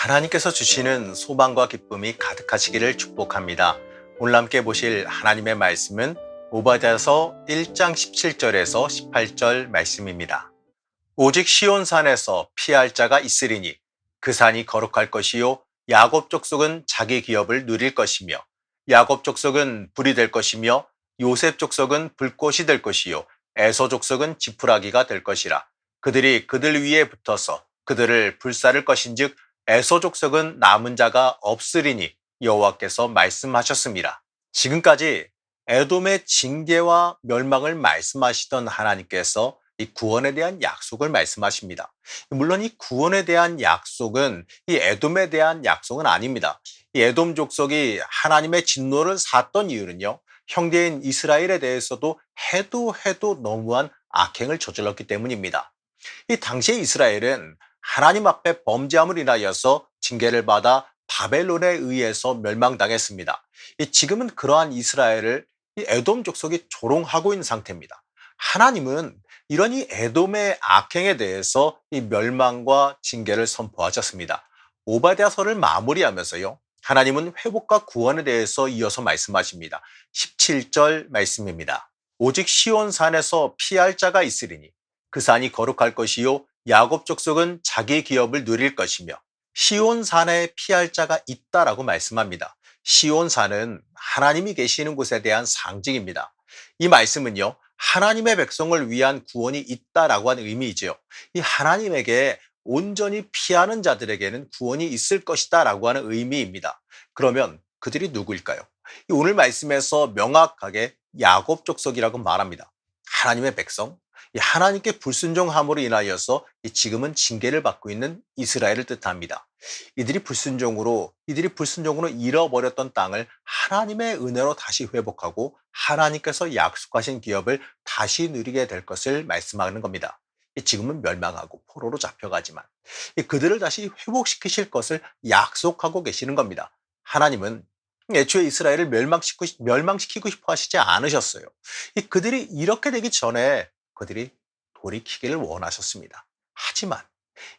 하나님께서 주시는 소망과 기쁨이 가득하시기를 축복합니다. 오늘 함께 보실 하나님의 말씀은 오바댜서 1장 17절에서 18절 말씀입니다. 오직 시온산에서 피할 자가 있으리니 그 산이 거룩할 것이요 야곱 족속은 자기 기업을 누릴 것이며 야곱 족속은 불이 될 것이며 요셉 족속은 불꽃이 될 것이요 에서 족속은 지푸라기가 될 것이라. 그들이 그들 위에 붙어서 그들을 불사를 것인즉 에서 족속은 남은 자가 없으리니 여호와께서 말씀하셨습니다. 지금까지 에돔의 징계와 멸망을 말씀하시던 하나님께서 이 구원에 대한 약속을 말씀하십니다. 물론 이 구원에 대한 약속은 이 에돔에 대한 약속은 아닙니다. 이 에돔 족속이 하나님의 진노를 샀던 이유는요, 형제인 이스라엘에 대해서도 해도 너무한 악행을 저질렀기 때문입니다. 이 당시에 이스라엘은 하나님 앞에 범죄함을 인하여서 징계를 받아 바벨론에 의해서 멸망당했습니다. 지금은 그러한 이스라엘을 이 에돔 족속이 조롱하고 있는 상태입니다. 하나님은 이런 이 에돔의 악행에 대해서 이 멸망과 징계를 선포하셨습니다. 오바댜서를 마무리하면서요, 하나님은 회복과 구원에 대해서 이어서 말씀하십니다. 17절 말씀입니다. 오직 시온산에서 피할 자가 있으리니 그 산이 거룩할 것이요 야곱 족속은 자기 기업을 누릴 것이며 시온산에 피할 자가 있다라고 말씀합니다. 시온산은 하나님이 계시는 곳에 대한 상징입니다. 이 말씀은요, 하나님의 백성을 위한 구원이 있다라고 하는 의미이지요. 이 하나님에게 온전히 피하는 자들에게는 구원이 있을 것이다라고 하는 의미입니다. 그러면 그들이 누구일까요? 오늘 말씀에서 명확하게 야곱 족속이라고 말합니다. 하나님의 백성, 이 하나님께 불순종함으로 인하여서 지금은 징계를 받고 있는 이스라엘을 뜻합니다. 이들이 불순종으로 잃어버렸던 땅을 하나님의 은혜로 다시 회복하고 하나님께서 약속하신 기업을 다시 누리게 될 것을 말씀하는 겁니다. 지금은 멸망하고 포로로 잡혀가지만 그들을 다시 회복시키실 것을 약속하고 계시는 겁니다. 하나님은 애초에 이스라엘을 멸망시키고 싶어 하시지 않으셨어요. 그들이 이렇게 되기 전에 그들이 돌이키기를 원하셨습니다. 하지만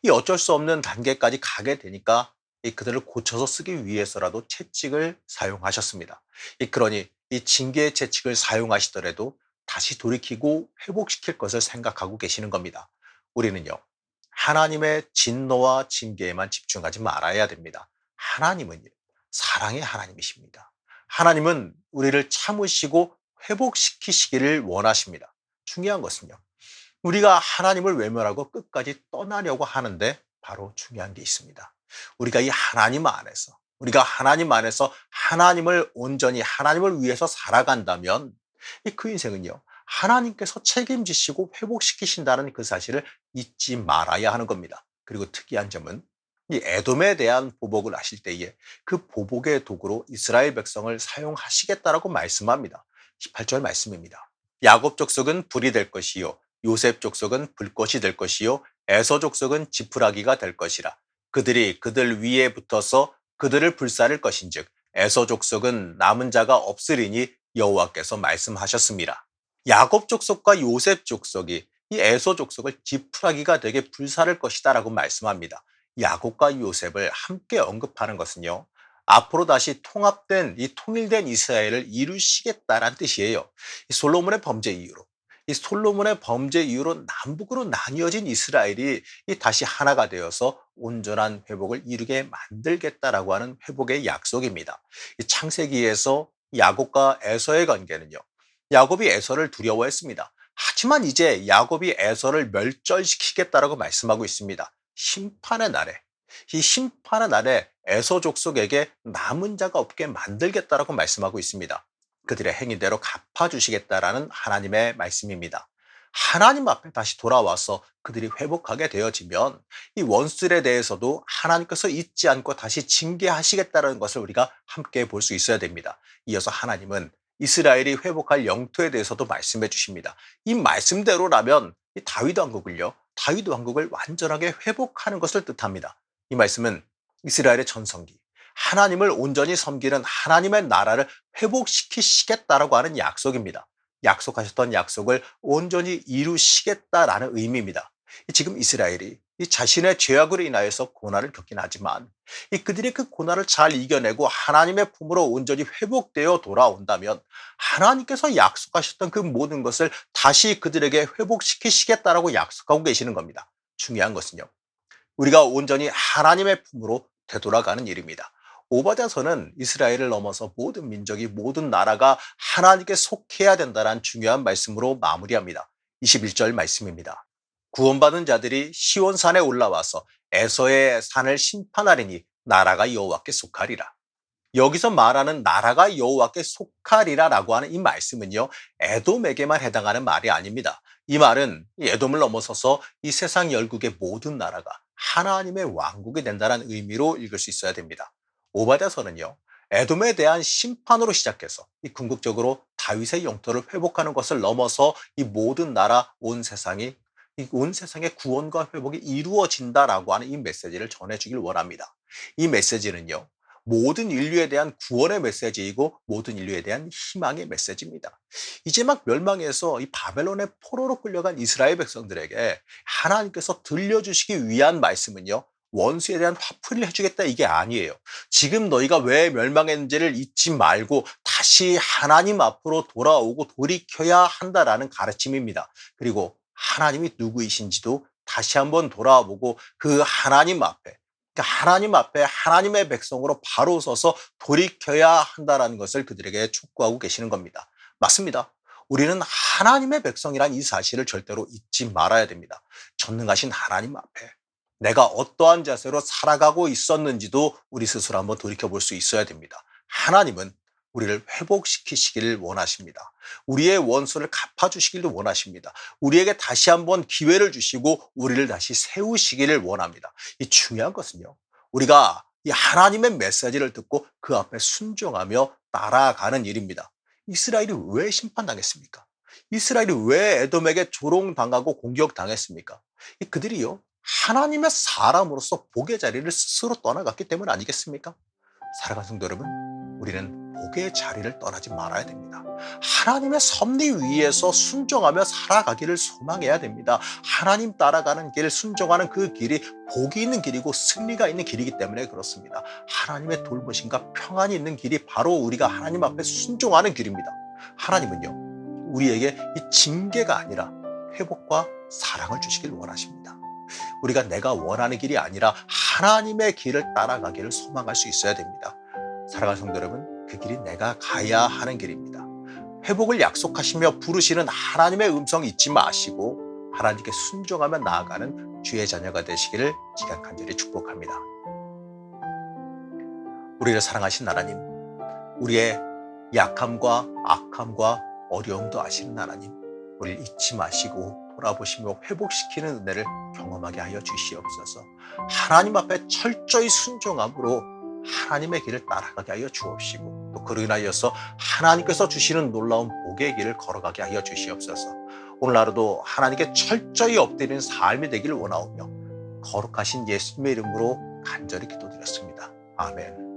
이 어쩔 수 없는 단계까지 가게 되니까 그들을 고쳐서 쓰기 위해서라도 채찍을 사용하셨습니다. 그러니 이 징계의 채찍을 사용하시더라도 다시 돌이키고 회복시킬 것을 생각하고 계시는 겁니다. 우리는요, 하나님의 진노와 징계에만 집중하지 말아야 됩니다. 하나님은 사랑의 하나님이십니다. 하나님은 우리를 참으시고 회복시키시기를 원하십니다. 중요한 것은요, 우리가 하나님을 외면하고 끝까지 떠나려고 하는데 바로 중요한 게 있습니다. 우리가 하나님 안에서 하나님을 온전히 하나님을 위해서 살아간다면 그 인생은요, 하나님께서 책임지시고 회복시키신다는 그 사실을 잊지 말아야 하는 겁니다. 그리고 특이한 점은 이 에돔에 대한 보복을 하실 때에 그 보복의 도구로 이스라엘 백성을 사용하시겠다라고 말씀합니다. 18절 말씀입니다. 야곱 족속은 불이 될 것이요 요셉 족속은 불꽃이 될 것이요 에서 족속은 지푸라기가 될 것이라. 그들이 그들 위에 붙어서 그들을 불사를 것인즉 에서 족속은 남은 자가 없으리니 여호와께서 말씀하셨습니다. 야곱 족속과 요셉 족속이 이 에서 족속을 지푸라기가 되게 불사를 것이다라고 말씀합니다. 야곱과 요셉을 함께 언급하는 것은요, 앞으로 다시 통일된 이스라엘을 이루시겠다라는 뜻이에요. 이 솔로몬의 범죄 이후로 남북으로 나뉘어진 이스라엘이 다시 하나가 되어서 온전한 회복을 이루게 만들겠다라고 하는 회복의 약속입니다. 이 창세기에서 야곱과 에서의 관계는요, 야곱이 에서를 두려워했습니다. 하지만 이제 야곱이 에서를 멸절시키겠다라고 말씀하고 있습니다. 심판의 날에 에서 족속에게 남은 자가 없게 만들겠다라고 말씀하고 있습니다. 그들의 행위대로 갚아주시겠다라는 하나님의 말씀입니다. 하나님 앞에 다시 돌아와서 그들이 회복하게 되어지면 이 원수들에 대해서도 하나님께서 잊지 않고 다시 징계하시겠다는 것을 우리가 함께 볼 수 있어야 됩니다. 이어서 하나님은 이스라엘이 회복할 영토에 대해서도 말씀해 주십니다. 이 말씀대로라면 이 다윗 왕국을 완전하게 회복하는 것을 뜻합니다. 이 말씀은 이스라엘의 전성기, 하나님을 온전히 섬기는 하나님의 나라를 회복시키시겠다라고 하는 약속입니다. 약속하셨던 약속을 온전히 이루시겠다라는 의미입니다. 지금 이스라엘이 이 자신의 죄악으로 인하여서 고난을 겪긴 하지만 이 그들이 그 고난을 잘 이겨내고 하나님의 품으로 온전히 회복되어 돌아온다면 하나님께서 약속하셨던 그 모든 것을 다시 그들에게 회복시키시겠다라고 약속하고 계시는 겁니다. 중요한 것은요, 우리가 온전히 하나님의 품으로 되돌아가는 일입니다. 오바댜서는 이스라엘을 넘어서 모든 민족이 모든 나라가 하나님께 속해야 된다는 중요한 말씀으로 마무리합니다. 21절 말씀입니다. 구원받은 자들이 시온산에 올라와서 에서의 산을 심판하리니 나라가 여호와께 속하리라. 여기서 말하는 나라가 여호와께 속하리라라고 하는 이 말씀은요, 에돔에게만 해당하는 말이 아닙니다. 이 말은 이 에돔을 넘어서서 이 세상 열국의 모든 나라가 하나님의 왕국이 된다는 의미로 읽을 수 있어야 됩니다. 오바댜서는요, 에돔에 대한 심판으로 시작해서 이 궁극적으로 다윗의 영토를 회복하는 것을 넘어서 이 모든 나라 온 세상이 이 온 세상의 구원과 회복이 이루어진다라고 하는 이 메시지를 전해주길 원합니다. 이 메시지는요, 모든 인류에 대한 구원의 메시지이고 모든 인류에 대한 희망의 메시지입니다. 이제 막 멸망해서 이 바벨론의 포로로 끌려간 이스라엘 백성들에게 하나님께서 들려주시기 위한 말씀은요, 원수에 대한 화풀이를 해주겠다 이게 아니에요. 지금 너희가 왜 멸망했는지를 잊지 말고 다시 하나님 앞으로 돌아오고 돌이켜야 한다라는 가르침입니다. 그리고 하나님이 누구이신지도 다시 한번 돌아보고 그 하나님 앞에, 그러니까 하나님 앞에 하나님의 백성으로 바로 서서 돌이켜야 한다는 것을 그들에게 촉구하고 계시는 겁니다. 맞습니다. 우리는 하나님의 백성이란 이 사실을 절대로 잊지 말아야 됩니다. 전능하신 하나님 앞에 내가 어떠한 자세로 살아가고 있었는지도 우리 스스로 한번 돌이켜볼 수 있어야 됩니다. 하나님은 우리를 회복시키시기를 원하십니다. 우리의 원수를 갚아주시기를 원하십니다. 우리에게 다시 한번 기회를 주시고 우리를 다시 세우시기를 원합니다. 이 중요한 것은요, 우리가 이 하나님의 메시지를 듣고 그 앞에 순종하며 따라가는 일입니다. 이스라엘이 왜 심판당했습니까? 이스라엘이 왜 에돔에게 조롱당하고 공격당했습니까? 그들이요, 하나님의 사람으로서 복의 자리를 스스로 떠나갔기 때문 아니겠습니까? 사랑하는 성도 여러분, 우리는 복의 자리를 떠나지 말아야 됩니다. 하나님의 섭리 위에서 순종하며 살아가기를 소망해야 됩니다. 하나님 따라가는 길, 순종하는 그 길이 복이 있는 길이고 승리가 있는 길이기 때문에 그렇습니다. 하나님의 돌보심과 평안이 있는 길이 바로 우리가 하나님 앞에 순종하는 길입니다. 하나님은요, 우리에게 이 징계가 아니라 회복과 사랑을 주시길 원하십니다. 우리가 내가 원하는 길이 아니라 하나님의 길을 따라가기를 소망할 수 있어야 됩니다. 사랑하는 성도 여러분, 그 길이 내가 가야 하는 길입니다. 회복을 약속하시며 부르시는 하나님의 음성 잊지 마시고 하나님께 순종하며 나아가는 주의 자녀가 되시기를 지각 간절히 축복합니다. 우리를 사랑하신 하나님, 우리의 약함과 악함과 어려움도 아시는 하나님, 우리를 잊지 마시고 돌아보시며 회복시키는 은혜를 경험하게 하여 주시옵소서. 하나님 앞에 철저히 순종함으로 하나님의 길을 따라가게 하여 주옵시고 또 그로 인하여서 하나님께서 주시는 놀라운 복의 길을 걸어가게 하여 주시옵소서. 오늘 하루도 하나님께 철저히 엎드리는 삶이 되기를 원하오며 거룩하신 예수님의 이름으로 간절히 기도드렸습니다. 아멘.